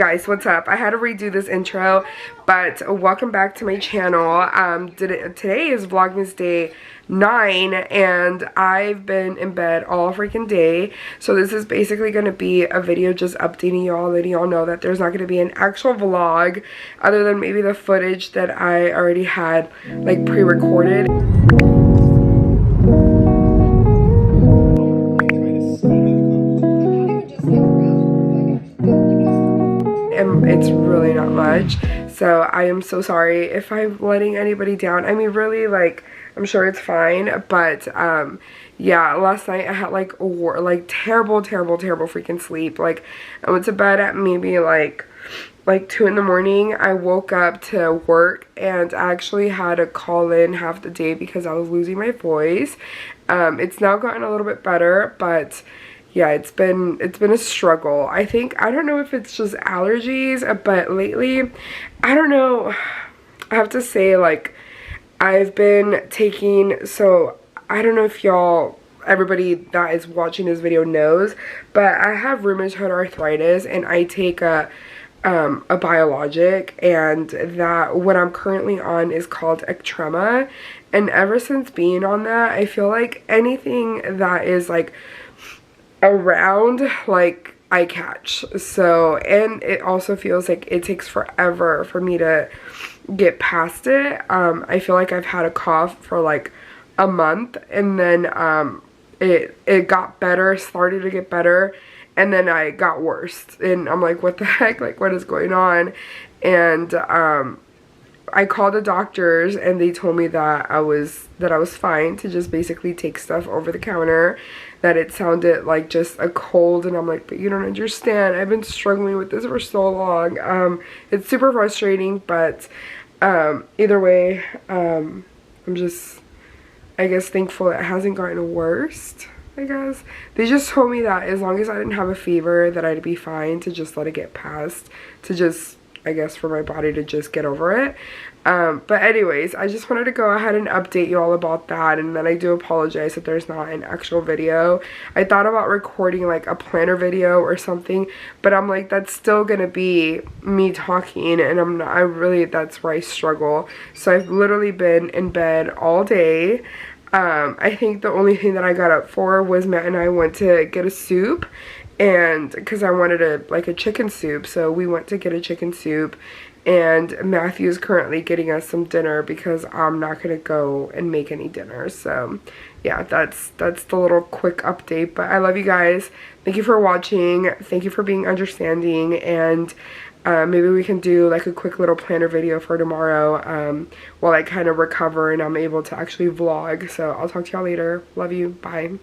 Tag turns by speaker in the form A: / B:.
A: Guys, what's up? I had to redo this intro, but welcome back to my channel. Today is Vlogmas day 9 and I've been in bed all freaking day, so this is basically going to be a video just updating y'all, letting y'all know that there's not going to be an actual vlog other than maybe the footage that I already had like pre-recorded. And it's really not much, so I am so sorry if I'm letting anybody down. I mean, really, like, I'm sure it's fine, but yeah, last night I had like terrible freaking sleep. Like, I went to bed at maybe like 2 in the morning. I woke up to work and I actually had to call in half the day because I was losing my voice. It's now gotten a little bit better, but yeah, it's been a struggle. I don't know if it's just allergies, but lately, I don't know. I have to say, like, I've been taking, so I don't know if everybody that is watching this video knows, but I have rheumatoid arthritis and I take a biologic, and that what I'm currently on is called Ectrema. And ever since being on that, I feel like anything that is like around, like, I catch. So, and it also feels like it takes forever for me to get past it. I feel like I've had a cough for like a month, and then it got better, started to get better, and then I got worse, and I'm like, what the heck, like, what is going on? And I called the doctors and they told me that I was fine to just basically take stuff over the counter, that it sounded like just a cold. And I'm like, but you don't understand, I've been struggling with this for so long. It's super frustrating, but either way, I'm just, I guess, thankful it hasn't gotten worse. I guess they just told me that as long as I didn't have a fever, that I'd be fine, to just let it get past, to just, I guess, for my body to just get over it. But anyways, I just wanted to go ahead and update you all about that, and then I do apologize that there's not an actual video. I thought about recording like a planner video or something, but I'm like, that's still gonna be me talking, and that's where I struggle. So I've literally been in bed all day. I think the only thing that I got up for was Matt and I went to get a soup, and because I wanted a chicken soup, so we went to get a chicken soup, and Matthew's currently getting us some dinner because I'm not gonna go and make any dinner. So yeah, that's the little quick update. But I love you guys. Thank you for watching. Thank you for being understanding, and maybe we can do like a quick little planner video for tomorrow while I kind of recover and I'm able to actually vlog. So I'll talk to y'all later. Love you. Bye.